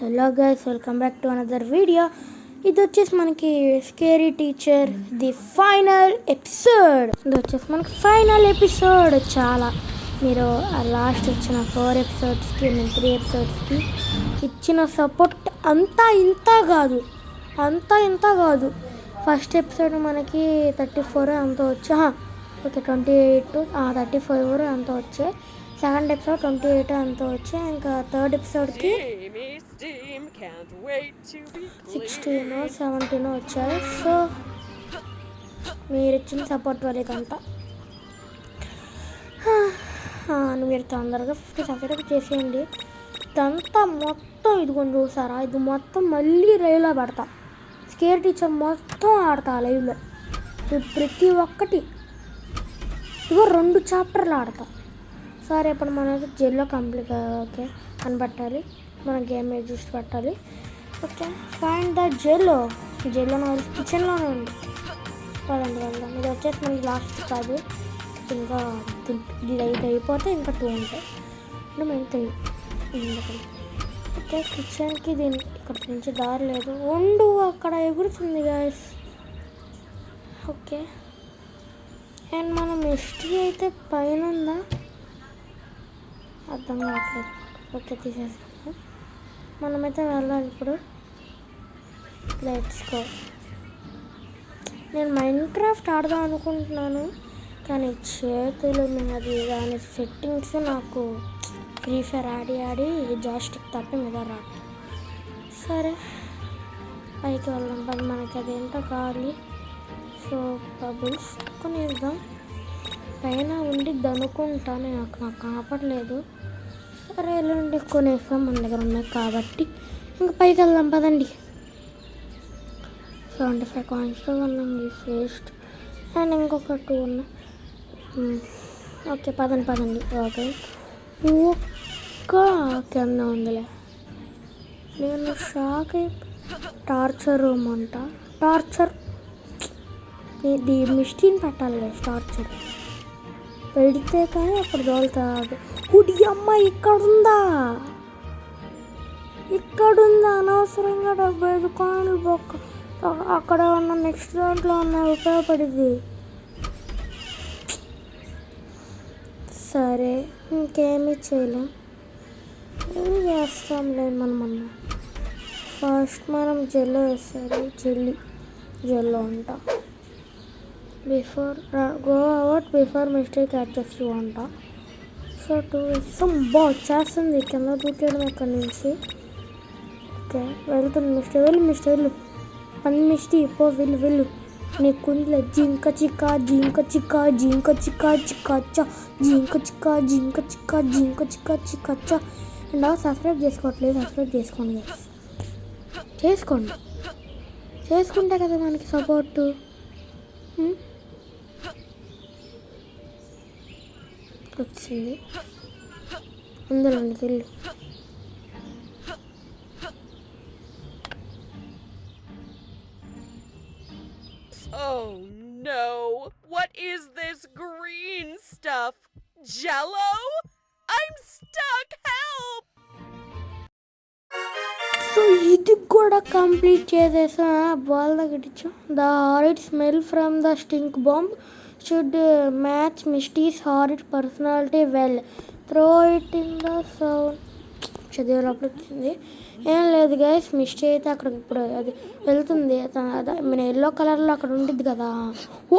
Hello guys, welcome back to another video. ఇది వచ్చేసి మనకి scary teacher the final episode. ఇది వచ్చేసి మనకి ఫైనల్ ఎపిసోడ్. చాలా మీరు లాస్ట్ ఇచ్చిన 4 ఎపిసోడ్స్కి, నేను 3 ఎపిసోడ్స్కి ఇచ్చిన సపోర్ట్ అంతా ఇంత కాదు. ఫస్ట్ ఎపిసోడ్ మనకి 34 అంత వచ్చా, ఓకే 28 34 అంత వచ్చాయి. సెకండ్ ఎపిసోడ్ 28 అంత వచ్చాయి. ఇంకా థర్డ్ ఎపిసోడ్కి 16 17 వచ్చాయి. సో మీరు ఇచ్చిన సపోర్ట్ వాళ్ళకంతా మీరు తొందరగా 50 సబ్స్క్రైబ్ చేసేయండి. ఇదంతా మొత్తం ఇదిగోండి చూసారా, ఇది మొత్తం మళ్ళీ రైల్లో పెడతా. స్కేర్ టీచర్ మొత్తం ఆడతా లైవ్లో. ప్రతి ఒక్కటి ఇదిగో 2 చాప్టర్లు ఆడతా. సరే ఇప్పుడు మనకి జైల్లో కంప్లీట్ ఓకే కనబట్టాలి. మన గేమ్ ఎగ్జిస్ట్ పెట్టాలి. ఓకే ఫైండ్ ద జైల్లో కిచెన్లోనే ఉంది. పదండి వెళ్దాం. ఇది వచ్చేసి మనకి లాస్ట్ కాదు, ఇంకా ఇది అయిపోతే ఇంకా 2 ఉంటాయి. మేము 3 ఓకే కిచెన్కి దీని ఇక్కడ నుంచి దారి లేదు. ఉండు అక్కడ ఎగురుతుంది గాయస్. ఓకే అండ్ మన మిస్టరీ అయితే పైన ఉందా అర్థం కావట్లేదు. ఓకే తీసేస్తాము. మనమైతే వెళ్ళాలి ఇప్పుడు. Let's go. నేను మైన్క్రాఫ్ట్ ఆడదాం అనుకుంటున్నాను, కానీ చేతులు అది దాని సెట్టింగ్స్ నాకు ఫ్రీ ఫైర్ ఆడి జాస్టిక్ తప్ప మీద రాదు. సరే పైకి వెళ్దాం. పది మనకి అదేంటో కావాలి. సో బబుల్స్ కొనేద్దాం. పైన ఉండిద్ది అనుకుంటాను, నాకు కనపడలేదు. సరే ఎల్లుండి కొనేస్తాం, మన దగ్గర ఉన్నాయి కాబట్టి. ఇంకా పైకి వెళ్దాం పదండి. 75 కాయిన్స్తో ఉన్నాం వేస్ట్. అండ్ ఇంకొక 2 ఉన్నాయి. ఓకే పదండి. ఓకే ఒక్క కింద ఉందిలే. నేను షాక్ టార్చర్ రూమ్ అంట. టార్చర్ ఇది మిస్టీని పెట్టాలి కదా, టార్చర్ పెడితే కానీ అప్పుడు దోలుతుంది. ఉడి అమ్మ ఇక్కడుందా అనవసరంగా 75 కాయిన్లు బొక్క. అక్కడ ఉన్న నెక్స్ట్ దాంట్లో ఉన్న ఉపయోగపడింది. సరే ఇంకేమీ చేయలేం, ఏం చేస్తాం లేదు మనం. ఫస్ట్ మనం జెల్లో వేసేది. జెల్లో ఉంటా. go out before mistake catches you అంట. సో 2 వేస్తాం. వచ్చేస్తుంది కింద దూకేయడం ఎక్కడి నుంచి. ఓకే వెళ్తుంది మిస్టర్ పని మిస్టీ పో వెళ్ళు. నీకుందిలే జింక చిక్క అండ్ సబ్స్క్రైబ్ చేసుకోవట్లేదు. సబ్స్క్రైబ్ చేసుకుంటే కదా మనకి సపోర్టు. వచ్చింది అందులోకి వెళ్ళు. Oh no! What is this green stuff? Jello? I'm stuck! Help! So ఇది కూడా కంప్లీట్ చేసేసా. బాల్ దగ్గర the horrid smell from the stink bomb should match mysteries horrid personality well. Throw it in the sound. చదివేటప్పుడు వచ్చింది. ఏం లేదు guys, Misty అయితే అక్కడికి ఇప్పుడు అది వెళ్తుంది. మన ఎల్లో కలర్లో అక్కడ ఉండిద్ది కదా. ఓ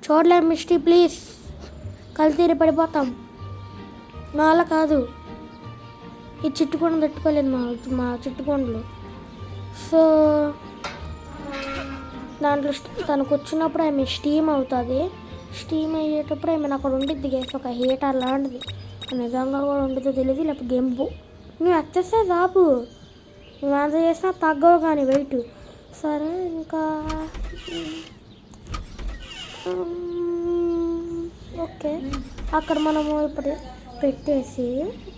చూడలే మిస్టీ ప్లీజ్, కలితీరి పడిపోతాం. నా అలా కాదు, ఈ చిట్టుకొండ తట్టుకోలేదు మా చిట్టుకొండలు. సో దాంట్లో తనకు వచ్చినప్పుడు ఆమె స్టీమ్ అవుతుంది. స్టీమ్ అయ్యేటప్పుడు ఆమె అక్కడ ఉండిద్ది గేస్, ఒక హీటర్ లాంటిది. నిజంగా కూడా ఉండిద్దో తెలియదు, లేకపోతే గేమ్ నువ్వు ఎక్సర్సైజ్ ఆపు, నువ్వు ఎంత చేసినా తగ్గవు కానీ వెయిట్. సరే ఇంకా ఓకే అక్కడ మనము ఇప్పుడు పెట్టేసి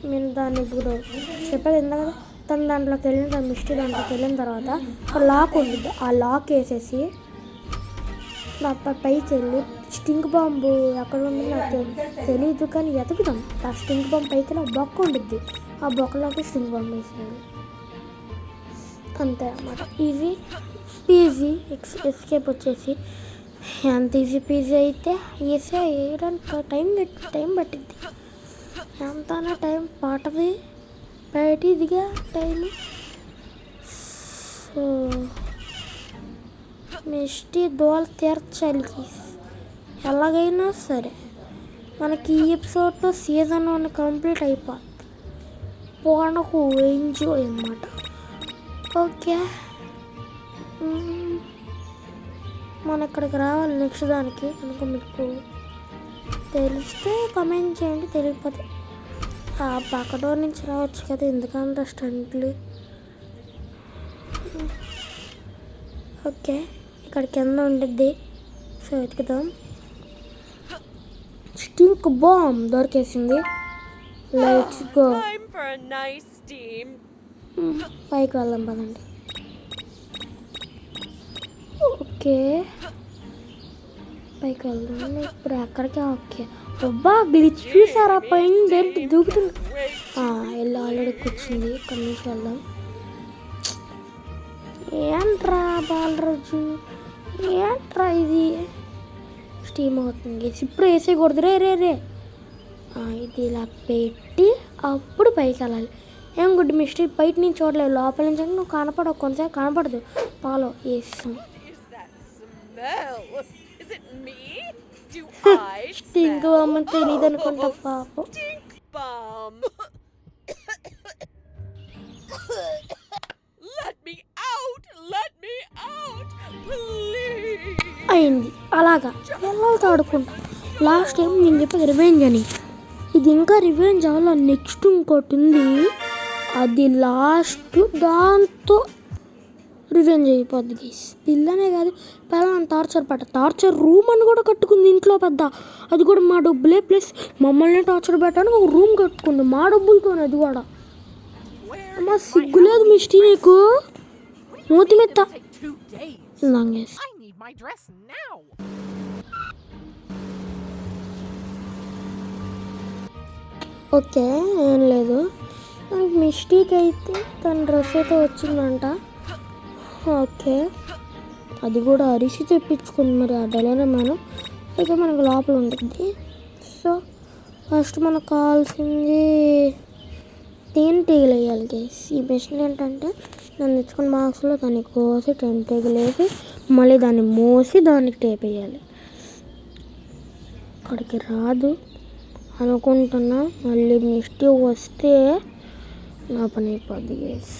మేము దాన్ని ఇప్పుడు చెప్పేది ఏందా కదా, తను దాంట్లోకి వెళ్ళిన మిస్టీ దాంట్లోకి వెళ్ళిన తర్వాత ఒక లాక్ ఉంటుంది. ఆ లాక్ వేసేసి పైకి వెళ్ళి స్టింక్ బాంబు ఎక్కడ ఉంది నాకు తెలియదు, కానీ ఎతుకుతాం. ఆ స్టింక్ బాంబు పైకి ఒక బొక్క ఉండిద్ది. ఆ బొక్కలోకి స్టింక్ బాంబు వేసేయాలి. అంతే అన్నమాట. ఈజీ పీజీ ఎస్కేప్ వచ్చేసి ఎంత ఈజీ పీజీ అయితే ఈజీగా వేయడానికి టైం పట్టింది. ఎంత టైం పట్టది బయటిదిగా టైం. సో మిస్టీ దోల తీర్చాలి ఎలాగైనా సరే. మనకి ఈ ఎపిసోడ్తో సీజన్ 1 కంప్లీట్ అయిపోద్ది. పోనకు ఎంజాయ్ అన్నమాట. ఓకే, మన ఇక్కడికి రావాలి నెక్స్ట్ దానికి అనుకో. మీకు తెలిస్తే కమెంట్ చేయండి, తెలియకపోతే ఆ పక్క డోర్ నుంచి రావచ్చు కదా, ఎందుకంత స్టంట్లు. ఓకే, ఇక్కడ కింద ఉండిద్ది. సో వెతుకుదాం. స్టింక్ బాంబ్ దొరికేసింది. Let's go. Time for a nice steam. పైకి వెళ్దాం పదండి. ఓకే, పైకి వెళ్దాం ఇప్పుడు. ఎక్కడికి? ఓకే, అబ్బా గ్లిచ్ చూసారా? పైన డైరెక్ట్ దూకుతుంది. వెళ్ళి ఆల్రెడీ కూర్చుంది. ఇక్కడి నుంచి వెళ్దాం. ఏంట్రా బాలరాజు, ఏంట్రా ఇది? స్టీమ్ అవుతుంది. ఇప్పుడు వేసేయకూడదు. రే ఇది ఇలా పెట్టి అప్పుడు పైకి వెళ్ళాలి. ఏం గుడ్ మిస్టరీ, బయట నుంచి చూడలేదు, లోపల నుంచి నువ్వు కనపడవు, కొంతసేపు కనపడదు. ఫాలో వేస్తాం. స్టింక్ బాంబ్ అని తెలియదు అనుకుంటా పాపం. అయింది అలాగా పిల్లలతో ఆడుకుంటా. లాస్ట్ టైం నేను చెప్పేది రివెంజ్ అని, ఇది ఇంకా రివెంజ్ అవ్వాలి. నెక్స్ట్ ఇంకోటి ఉంది, అది లాస్ట్. దాంతో రివెంజ్ అయిపోద్ది గైస్. పిల్లనే కాదు, పిల్లలని టార్చర్ రూమ్ అని కూడా కట్టుకుంది ఇంట్లో పెద్ద. అది కూడా మా డబ్బులే, ప్లస్ మమ్మల్ని టార్చర్ పెట్టడానికి ఒక రూమ్ కట్టుకుంది మా డబ్బులతోనే. అది కూడా అమ్మా సిగ్గులేదు మిస్టీ నీకు? మూతి మెత్త. ఓకే, ఏం లేదు. నాకు మిస్టేక్ అయితే తన డ్రెస్ అయితే వచ్చిందంట. ఓకే, అది కూడా అరిసి తెప్పించుకుంది మరి ఆ డెలైనా అయితే మనకు లోపల ఉంటుంది. సో ఫస్ట్ మనకు కావాల్సింది తేనెటీగలు వేయాలి గైస్. ఈ మిషన్ ఏంటంటే దాన్ని తెచ్చుకున్న బాక్స్లో దాన్ని కోసి తేనెటీగలు వేసి మళ్ళీ దాన్ని మోసి దానికి టేప్ వేయాలి. అక్కడికి రాదు అనుకుంటున్నా, మళ్ళీ మిస్టేక్ వస్తే నా పని అయిపోద్ది గైస్.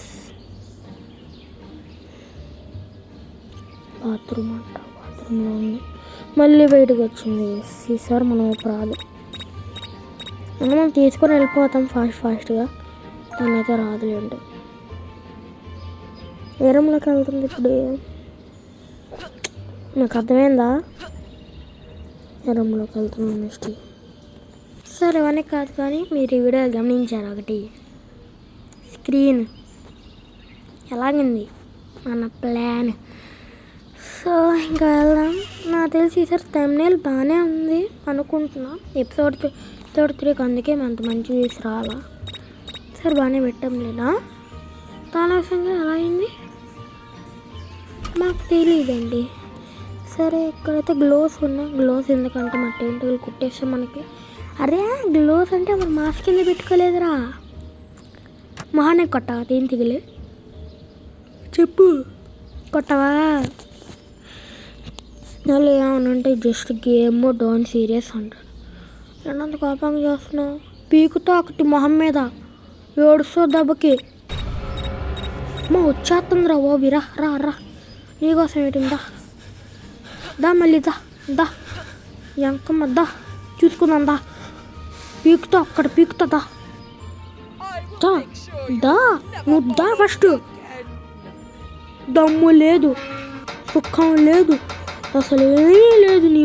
బాత్రూంలో ఉంది, మళ్ళీ బయటకు వచ్చింది గైస్. ఈసారి మనం ఇప్పుడు రాదు, మనం తీసుకొని వెళ్ళిపోతాం ఫాస్ట్గా. దాన్నైతే రాదులేండి. ఏ రూమ్లోకి వెళ్తుంది ఇప్పుడు? నాకు అర్థమైందా? ఏ రూమ్లోకి వెళ్తుంది మిస్టీ? సరే ఇవన్నీ కాదు, కానీ మీరు ఈ వీడియో గమనించారు ఒకటి, స్క్రీన్ ఎలాగింది మన ప్లాన్. సో ఇంకా వెళ్దాం. నాకు తెలిసి ఈసారి థంబ్నెయిల్ బాగానే ఉంది అనుకుంటున్నా. ఎపిసోడ్ 3కి అందుకే అంత మంచి వ్యూస్ రాలా. సరే బాగానే పెట్టాం లేదా? తాళాసంగా ఎలా అయింది మాకు తెలియదండి. సరే ఇక్కడైతే గ్లోవ్స్ ఉన్నాయి. గ్లోవ్స్ ఎందుకంటే మా టెంటులు కుట్టేస్తాం మనకి. అరే గ్లోవ్స్ అంటే మరి మాస్క్ కింద పెట్టుకోలేదురా. మహానే కొట్టవా తేనెటీగలు? చెప్పు, కొట్టవా? వాళ్ళు ఏమనంటే జస్ట్ గేమ్, డోంట్ సీరియస్ అంటారు. నేనంత కోపంగా చేస్తున్నావు. పీకుతో ఒకటి మొహం మీద ఏడుస్తో దెబ్బకి. మా వచ్చేస్తుందిరా ఓ విరా. రా నీకోసం ఏంటిందా? దా మళ్ళీ దా ఎంకమ్మ దా చూసుకుందాం. దా పీకుతో అక్కడ పీకుతా. దా నువ్వు దా ఫస్ట్. దమ్ము లేదు, సుఖం లేదు, అసలు ఏమీ లేదు. నీ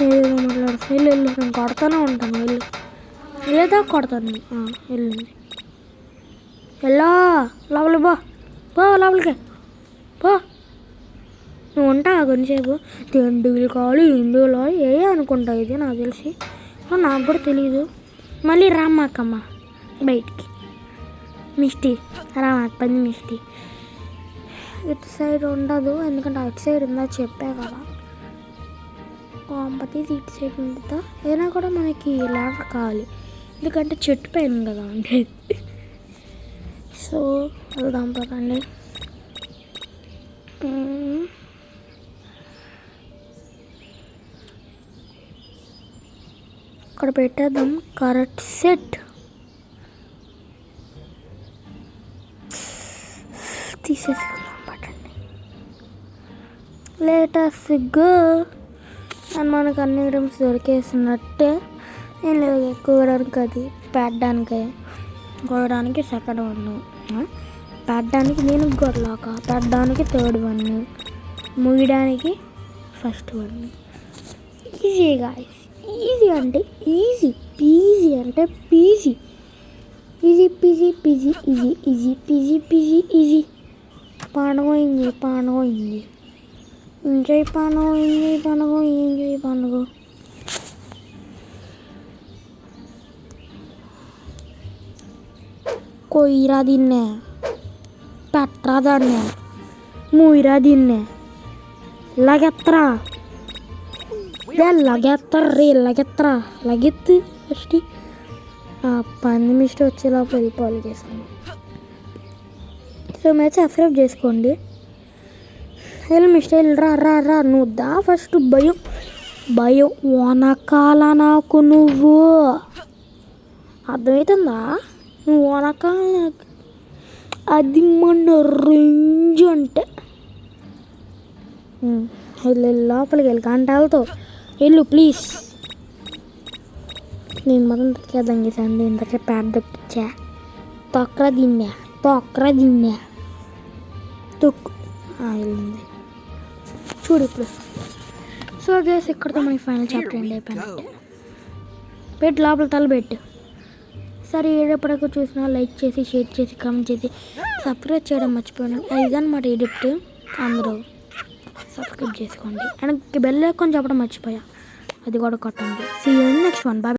ఏదో మాట్లాడుతా. వెళ్ళు నేను కొడతానే ఉంటాను. వెళ్ళేదా కొడతాను. వెళ్ళింది. వెళ్ళా లోపలికి పో లోపలికి పో. నువ్వు ఉంటావు కొంచెంసేపు. తేనెటీగలు కావాలి, ఇందులో ఏ అనుకుంటావు. ఇది నాకు తెలిసి నాకు కూడా తెలీదు. మళ్ళీ రామాకమ్మ బయటికి. మిస్టీ రామాక పని మిస్టీ. ఇటు సైడ్ ఉండదు, ఎందుకంటే అటు సైడ్ ఉందా చెప్పా కదా. కాంపతీస్ ఇటు సైడ్ ఉంటుందా, అయినా కూడా మనకి ల్యాడర్ కావాలి, ఎందుకంటే చెట్టు పైన కదా ఉండేది. సో వెళ్దాం పదండి. ఇక్కడ పెట్టేద్దాం కరెక్ట్ సెట్. తీసేసుకుందాం పట్టండి. Latest go. అండ్ మనకు అన్ని ఐటమ్స్ దొరికేసినట్టే. ఏం లేదు, ఎక్కువడానికి అది పెట్టడానికి గొడవడానికి సెకండ్ వన్, పెట్టడానికి నేను గొడవలాక, పెట్టడానికి థర్డ్ వన్, ముయ్యడానికి ఫస్ట్ వన్. ఈజీగా, ఈజీ అంటే ఈజీ, పీజీ అంటే PG, easy PG PG easy, easy PG PG easy. పండుగ పండుగ ఎంజాయ్ పండుగ, ఎంజాయ్ పండుగ, ఎంజాయ్ పండుగ. కొయ్యరా దీన్నే, పెట్టరా దాన్నే, మూయిరా దీన్నే, లగెత్తరా లగెత్తర్రీ, లగెత్తరా లగెత్తి ఫస్ట్. పంది మిస్టర్ వచ్చేలోపు వెళ్ళిపోవాలి చేస్తాను. సో మీరు సబ్స్క్రైబ్ చేసుకోండి. వెళ్ళి మిస్టర్ రా రా రా, నువ్వు దా ఫస్ట్. భయం భయం వనకాల నాకు, నువ్వు అర్థమవుతుందా? నువ్వు వనకాల, అది మన రేంజ్ అంటే. వెళ్ళి లోపలికి వెళ్ళి గంటలతో వెళ్ళు ప్లీజ్. నేను మొత్తం తొక్కేద్దాం చేశాను, ఇంతకే ప్యాడ్ దొక్కిచ్చా. తొక్కరా దీన్నే తొక్కు వెళ్ళింది చూడు ఇప్పుడు. సో గైస్ ఇక్కడితో మనకి ఫైనల్ చాప్టర్ ఎండ్ అయిపోయినట్టే. పెట్టు లోపల తలబెట్టు. సరే ఏడప్పటికీ చూసినా లైక్ చేసి, షేర్ చేసి, కామెంట్ చేసి, సబ్స్క్రైబ్ చేయడం మర్చిపోయాను. ఇదన్నమాట ఎడిట్. అందరూ సబ్స్క్రైబ్ చేసుకోండి. అండ్ బెల్ ఐకాన్ చెప్పడం మర్చిపోయా, అది కూడా కొట్టండి. See you in next one. Bye.